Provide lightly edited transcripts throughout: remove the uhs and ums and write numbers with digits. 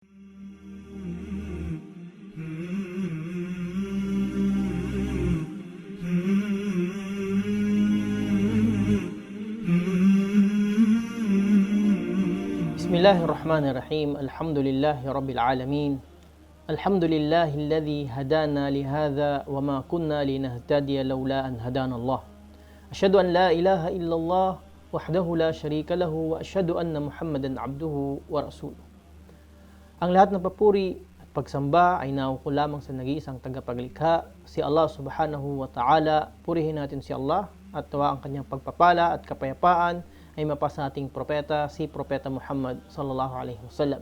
Bismillahirrahmanirrahim. Alhamdulillahi rabbil alamin. Alhamdulillahilladzi hadana lihadza wa ma kunna linahtadiya laula an hadana Allah. Asyhadu an la ilaha illallah wahdahu la syarika lahu wa asyhadu anna Muhammadan abduhu wa rasuluh. Ang lahat ng papuri at pagsamba ay nauuko lamang sa nag-iisang tagapaglikha, si Allah subhanahu wa ta'ala. Purihin natin si Allah at tawa ang kanyang pagpapala at kapayapaan ay mapasa ating propeta, si Propeta Muhammad sallallahu alaihi wasallam.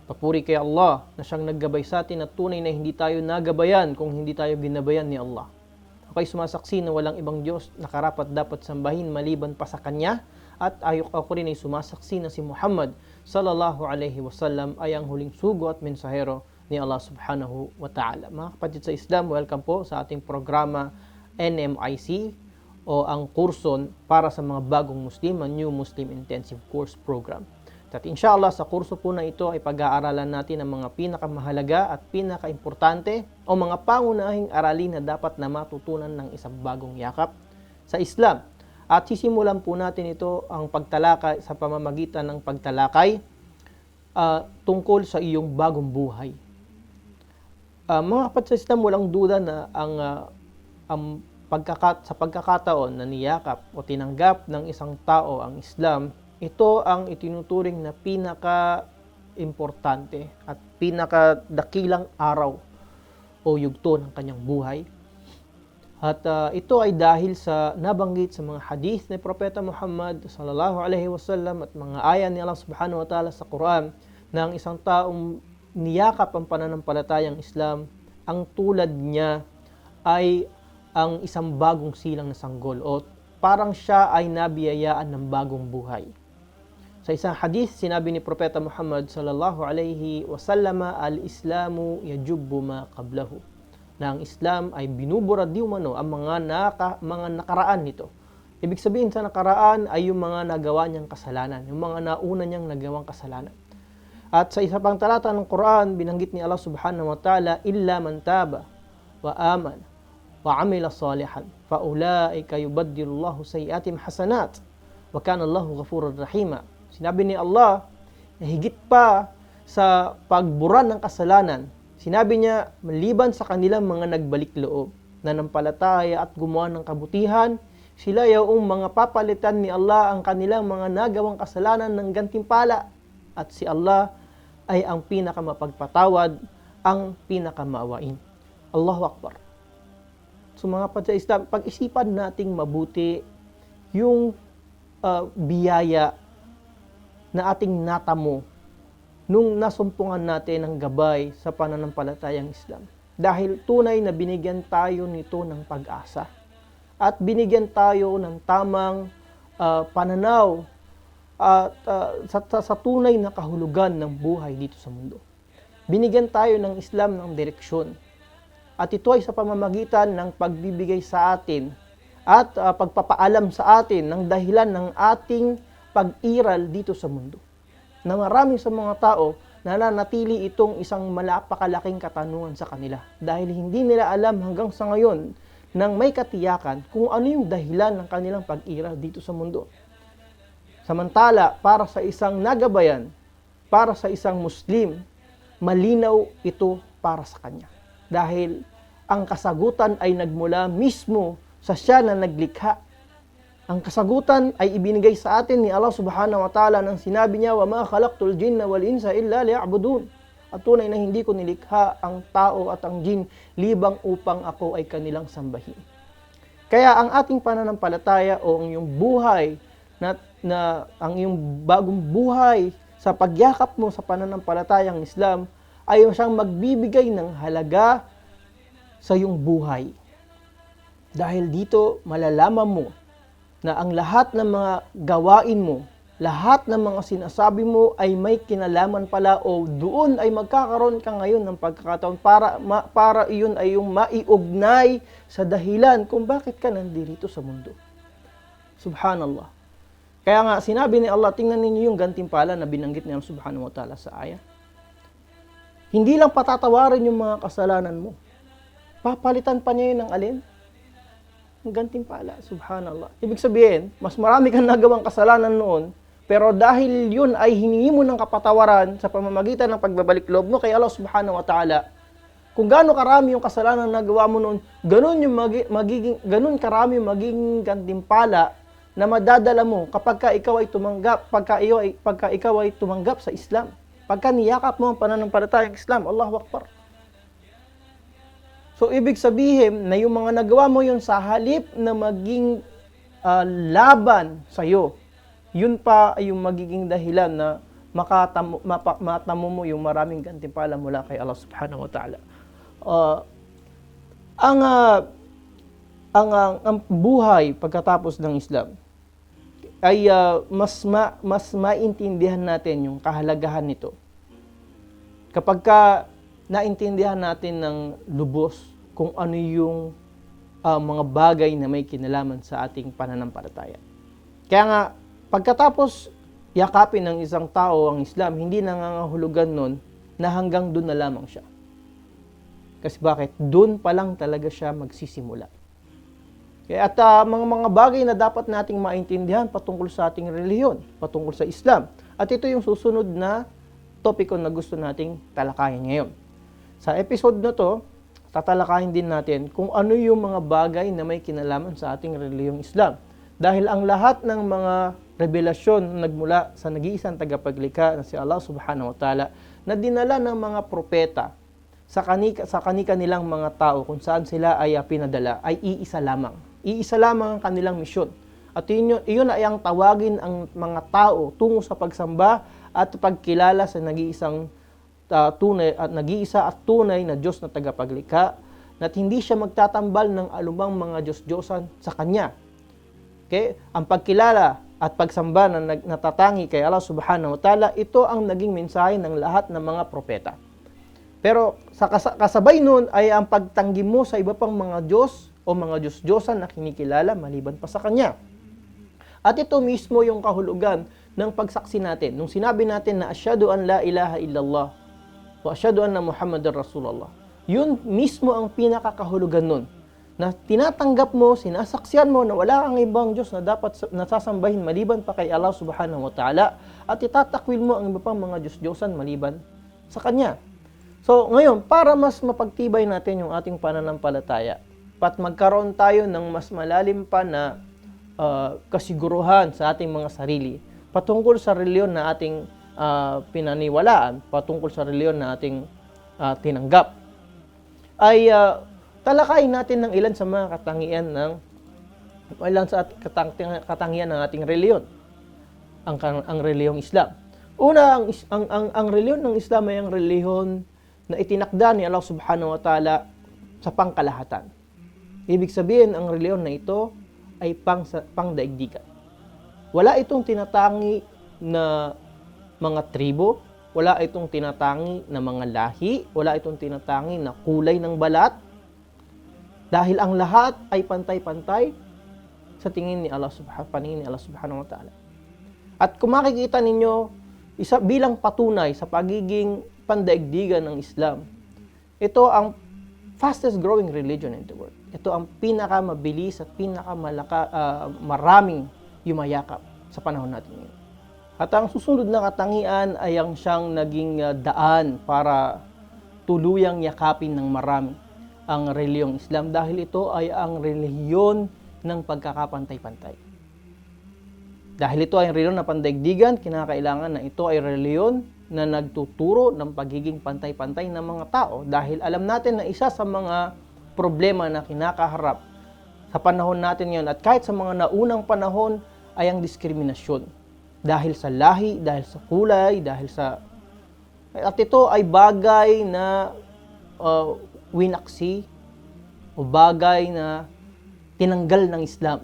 Papuri kay Allah na siyang naggabay sa atin at tunay na hindi tayo nagabayan kung hindi tayo ginabayan ni Allah. Ako ay sumasaksi na walang ibang Diyos na karapat dapat sambahin maliban pa sa Kanya, at ako rin ay sumasaksi na si Muhammad sallallahu alaihi wasallam ay ang huling sugo at mensahero ni Allah subhanahu wa ta'ala. Mga kapatid sa Islam, welcome po sa ating programa NMIC o ang kurso para sa mga bagong Muslim, ang New Muslim Intensive Course Program. At inshallah sa kurso po na ito ay pag-aaralan natin ang mga pinakamahalaga at pinakaimportante o mga pangunahing aralin na dapat na matutunan ng isang bagong yakap sa Islam. At sisimulan po natin ito ang pagtalakay sa pamamagitan ng pagtalakay tungkol sa iyong bagong buhay. Mga kapatid sa Islam, walang duda na ang sa pagkakataon na niyakap o tinanggap ng isang tao ang Islam, ito ang itinuturing na pinaka-importante at pinaka-dakilang araw o yugto ng kanyang buhay. At ito ay dahil sa nabanggit sa mga hadith ni Propeta Muhammad sallallahu alaihi wasallam at mga ayan ni Allah subhanahu wa ta'ala sa Quran na ang isang taong niyakap ang pananampalatayang Islam, ang tulad niya ay ang isang bagong silang na sanggol o parang siya ay nabiyayaan ng bagong buhay. Sa isang hadith, sinabi ni Propeta Muhammad sallallahu alaihi wasallam, al-Islamu yajubbu ma qablahu, na ang Islam ay binubura di umano ang mga nakaraan nito. Ibig sabihin sa nakaraan ay yung mga nagawa niyang kasalanan, yung mga nauna niyang nagawang kasalanan. At sa isa pang talata ng Quran, binanggit ni Allah subhanahu wa ta'ala, illa man taba wa amana wa amila salihan fa ulaika yubaddilullahu sayiatihim hasanat wa kana Allahu ghafurur rahima. Sinabi ni Allah na higit pa sa pagbura ng kasalanan, sinabi niya, maliban sa kanilang mga nagbalik loob, nanampalataya at gumawa ng kabutihan, sila yaong mga papalitan ni Allah ang kanilang mga nagawang kasalanan ng gantimpala, at si Allah ay ang pinakamapagpatawad, ang pinakamaawain. Allahu Akbar. So mga kapatid sa Islam, pag-isipan nating mabuti yung biyaya na ating natamo nung nasumpungan natin ng gabay sa pananampalatayang Islam. Dahil tunay na binigyan tayo nito ng pag-asa at binigyan tayo ng tamang pananaw at sa tunay na kahulugan ng buhay dito sa mundo. Binigyan tayo ng Islam ng direksyon. At ito ay sa pamamagitan ng pagbibigay sa atin at pagpapaalam sa atin ng dahilan ng ating pag-iral dito sa mundo. Na marami sa mga tao nananatili itong isang malapakalaking katanungan sa kanila dahil hindi nila alam hanggang sa ngayon nang may katiyakan kung ano yung dahilan ng kanilang pag-iral dito sa mundo. Samantala, para sa isang nagabayan, para sa isang Muslim, malinaw ito para sa kanya. Dahil ang kasagutan ay nagmula mismo sa siya na naglikha. Ang kasagutan ay ibinigay sa atin ni Allah subhanahu wa ta'ala nang sinabi niya, wa ma khalaqtul jinna wal insa illa liya'budun. At tunay na hindi ko nilikha ang tao at ang jin libang upang ako ay kanilang sambahin. Kaya ang ating pananampalataya o ang iyong buhay ang iyong bagong buhay sa pagyakap mo sa pananampalatayang Islam ay siyang magbibigay ng halaga sa iyong buhay. Dahil dito malalaman mo na ang lahat ng mga gawain mo, lahat ng mga sinasabi mo ay may kinalaman pala o doon ay magkakaroon ka ngayon ng pagkakataon para iyon ay yung maiugnay sa dahilan kung bakit ka nandito sa mundo. Subhanallah. Kaya nga sinabi ni Allah, tingnan ninyo yung gantimpala na binanggit ni Allah subhanahu wa ta'ala sa ayah. Hindi lang patatawarin yung mga kasalanan mo. Papalitan pa niya yun ng alin? Ang gantimpala, subhanallah. Ibig sabihin, mas marami kang nagawang kasalanan noon, pero dahil yun ay hiningi mo ng kapatawaran sa pamamagitan ng pagbabalik loob mo kay Allah subhanahu wa ta'ala, kung gaano karami yung kasalanan na nagawa mo noon, ganun karami magiging gantimpala na madadala mo kapag ikaw ay tumanggap sa Islam. Pagka niyakap mo ang pananampalatayang Islam, Allahu Akbar. So, ibig sabihin na yung mga nagawa mo yun sa halip na maging laban sa'yo, yun pa ay yung magiging dahilan na matamo mo yung maraming gantimpala mula kay Allah subhanahu wa ta'ala. Ang buhay pagkatapos ng Islam ay mas maintindihan natin yung kahalagahan nito. Kapag naintindihan natin ng lubos kung ano yung mga bagay na may kinalaman sa ating pananampalataya. Kaya nga, pagkatapos yakapin ng isang tao ang Islam, hindi nangangahulugan nun na hanggang doon na lamang siya. Kasi bakit? Doon pa lang talaga siya magsisimula. At mga bagay na dapat nating maintindihan patungkol sa ating relihiyon, patungkol sa Islam. At ito yung susunod na topiko na gusto nating talakayin ngayon. Sa episode na to, tatalakayin din natin kung ano yung mga bagay na may kinalaman sa ating relihiyong Islam. Dahil ang lahat ng mga revelasyon nagmula sa nag-iisang tagapaglikha na si Allah subhanahu wa ta'ala na dinala ng mga propeta sa kanilang mga tao kung saan sila ay pinadala ay iisa lamang. Iisa lamang ang kanilang misyon. At iyon ay ang tawagin ang mga tao tungo sa pagsamba at pagkilala sa nag-iisang nag-iisa at tunay na Diyos na tagapaglikha at hindi siya magtatambal ng alumang mga Diyos-Diyosan sa Kanya. Okay? Ang pagkilala at pagsamba na natatangi kay Allah subhanahu wa ta'ala, ito ang naging mensahe ng lahat ng mga propeta. Pero sa kasabay nun ay ang pagtanggi mo sa iba pang mga Diyos o mga Diyos-Diyosan na kinikilala maliban pa sa Kanya. At ito mismo yung kahulugan ng pagsaksi natin. Nung sinabi natin na asyhadu an la ilaha illallah wa asyhadu anna Muhammadar Rasulullah. Yun mismo ang pinakakahulugan nun. Na tinatanggap mo, sinasaksiyan mo na wala kang ibang Diyos na dapat nasasambahin maliban pa kay Allah subhanahu wa ta'ala at itatakwil mo ang iba pang mga Diyos-Diyosan maliban sa Kanya. So ngayon, para mas mapagtibay natin yung ating pananampalataya at magkaroon tayo ng mas malalim pa na kasiguruhan sa ating mga sarili patungkol sa reliyon na ating pinaniwalaan, patungkol sa reliyon na ating tinanggap, ay talakayin natin ng ilan sa mga katangian ng ating reliyon, ang reliyong Islam. Una, ang reliyon ng Islam ay ang reliyon na itinakda ni Allah subhanahu wa ta'ala sa pangkalahatan. Ibig sabihin, ang reliyon na ito ay pangdaigdigan. Wala itong tinatangi na mga tribo, wala itong tinatangi na mga lahi, wala itong tinatangi na kulay ng balat, dahil ang lahat ay pantay-pantay sa tingin ni Allah subhanahu wa ta'ala. At kung makikita ninyo, isa bilang patunay sa pagiging pandaigdigan ng Islam, ito ang fastest growing religion in the world. Ito ang pinakamabilis at maraming yumayakap sa panahon natin ngayon. At ang susunod na katangian ay ang siyang naging daan para tuluyang yakapin ng marami ang relihiyong Islam dahil ito ay ang relihiyon ng pagkakapantay-pantay. Dahil ito ay relihiyon na pandaigdigan, kinakailangan na ito ay relihiyon na nagtuturo ng pagiging pantay-pantay ng mga tao dahil alam natin na isa sa mga problema na kinakaharap sa panahon natin ngayon at kahit sa mga naunang panahon ay ang diskriminasyon dahil sa lahi, dahil sa kulay, at ito ay bagay na winaksi o bagay na tinanggal ng Islam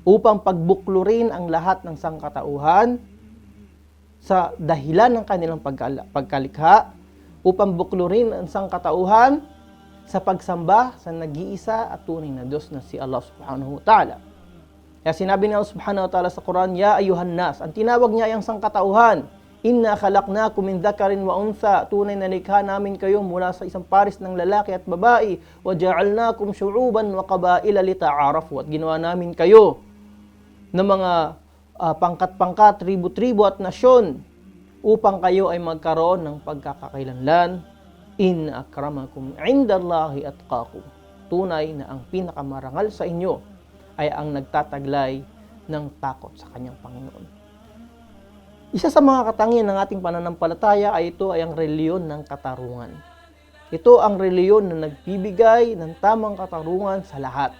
upang pagbuklurin ang lahat ng sangkatauhan sa dahilan ng kanilang pagkalikha, upang buklurin ang sangkatauhan sa pagsamba sa nag-iisa at tunay na Diyos na si Allah subhanahu wa ta'ala. Kaya sinabi ni Allah subhanahu wa ta'ala sa Quran, Ya ayuhan nas, ang tinawag niya ay ang sangkatauhan, Inna khalaqnakum min dhakarin wa untha, tunay na likha namin kayo mula sa isang paris ng lalaki at babae. Wa ja'alnakum syu'uban wa qabaila lita'arafu, at ginawa namin kayo ng mga pangkat-pangkat, tribu-tribu at nasyon upang kayo ay magkaroon ng pagkakakilanlan. Inna akramakum indallahi atqakum, tunay na ang pinakamarangal sa inyo ay ang nagtataglay ng takot sa kanyang Panginoon. Isa sa mga katangian ng ating pananampalataya ay ito ay ang reliyon ng katarungan. Ito ang reliyon na nagbibigay ng tamang katarungan sa lahat.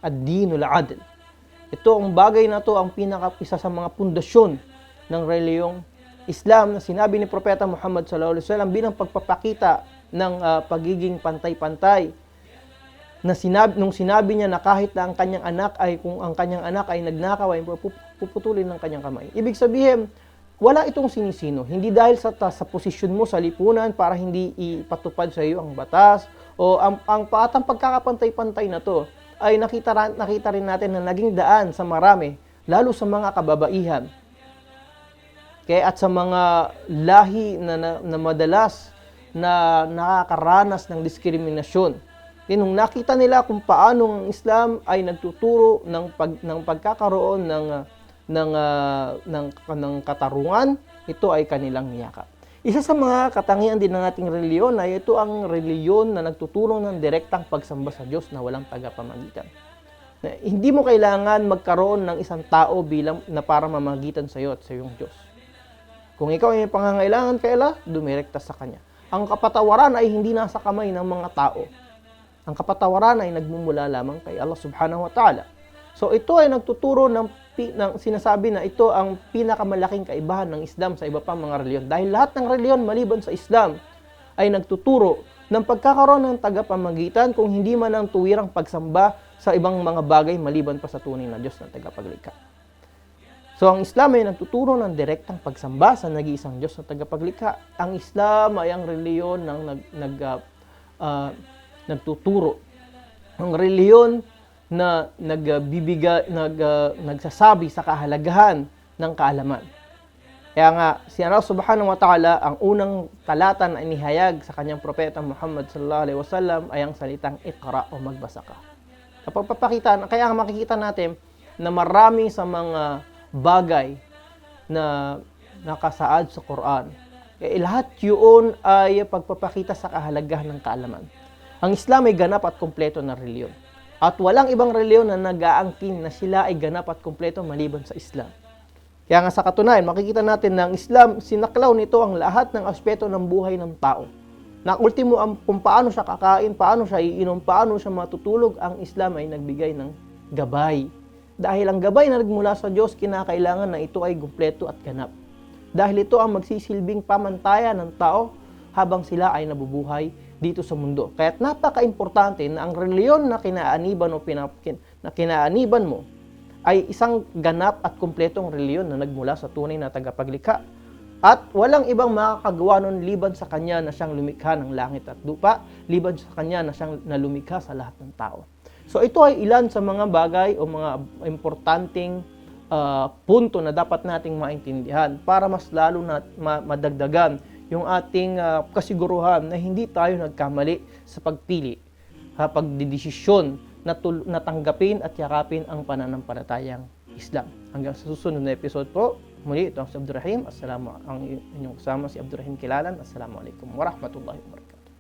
Ad-dinul adl. Ito ang bagay na ito ang isa sa mga pundasyon ng reliyong Islam na sinabi ni Propeta Muhammad sallallahu alaihi wasallam bilang pagpapakita ng pagiging pantay-pantay. Nung sinabi niya na kahit na ang kanyang anak ay nagnakaw, ay puputulin ng kanyang kamay. Ibig sabihin, wala itong sinisino. Hindi dahil sa posisyon mo sa lipunan para hindi ipatupad sa iyo ang batas o ang patang pagkakapantay-pantay na to ay nakita rin natin na naging daan sa marami, lalo sa mga kababaihan. Kaya at sa mga lahi na madalas na nakakaranas ng diskriminasyon. Nung nakita nila kung paano ang Islam ay nagtuturo ng pagkakaroon ng katarungan, ito ay kanilang niyakap. Isa sa mga katangian din ng ating reliyon ay ito ang reliyon na nagtuturo ng direktang pagsamba sa Diyos na walang tagapamagitan. Hindi mo kailangan magkaroon ng isang tao na para mamagitan sa iyo at sa iyong Diyos. Kung ikaw ay may pangangailangan kay Allah, dumirekta sa Kanya. Ang kapatawaran ay hindi nasa kamay ng mga tao. Ang kapatawaran ay nagmumula lamang kay Allah subhanahu wa ta'ala. So ito ay nagtuturo ng sinasabi na ito ang pinakamalaking kaibahan ng Islam sa iba pang mga reliyon. Dahil lahat ng reliyon maliban sa Islam ay nagtuturo ng pagkakaroon ng tagapamagitan kung hindi man ang tuwirang pagsamba sa ibang mga bagay maliban pa sa tunay na Diyos na tagapaglikha. So ang Islam ay nagtuturo ng direktang pagsamba sa nag-iisang Diyos na tagapaglikha. Ang Islam ay ang reliyon ng nagtuturo. Ang reliyon na nagsasabi sa kahalagahan ng kaalaman. Kaya nga, si Allah subhanahu wa ta'ala, ang unang talata na inihayag sa kanyang propeta Muhammad sallallahu alaihi wasallam ay ang salitang Iqra o magbasa ka. Kaya makikita natin na marami sa mga bagay na nakasaad sa Quran. Lahat yun ay pagpapakita sa kahalagahan ng kaalaman. Ang Islam ay ganap at kumpleto na reliyon. At walang ibang reliyon na nag-aangkin na sila ay ganap at kumpleto maliban sa Islam. Kaya nga sa katunayan, makikita natin na ang Islam, sinaklaw nito ang lahat ng aspeto ng buhay ng tao. Na ultimo, kung paano siya kakain, paano siya iinom, paano siya matutulog, ang Islam ay nagbigay ng gabay. Dahil ang gabay na nagmula sa Diyos, kinakailangan na ito ay kumpleto at ganap. Dahil ito ang magsisilbing pamantayan ng tao habang sila ay nabubuhay dito sa mundo. Kaya't napaka-importante na ang reliyon na kinaaniban mo ay isang ganap at kumpletong reliyon na nagmula sa tunay na tagapaglikha. At walang ibang makakagawa nun liban sa Kanya na siyang lumikha ng langit at lupa, liban sa Kanya na siyang nalumikha sa lahat ng tao. So ito ay ilan sa mga bagay o mga importanteng punto na dapat nating maintindihan para mas lalo na madagdagan yung ating kasiguruhan na hindi tayo nagkamali sa pagpili, pagdidesisyon na tanggapin at yakapin ang pananampalatayang Islam. Hanggang sa susunod na episode po, muli ito ang si Abdurrahim. Ang inyong kasama si Abdurrahim Kilalan. Assalamualaikum warahmatullahi wabarakatuh.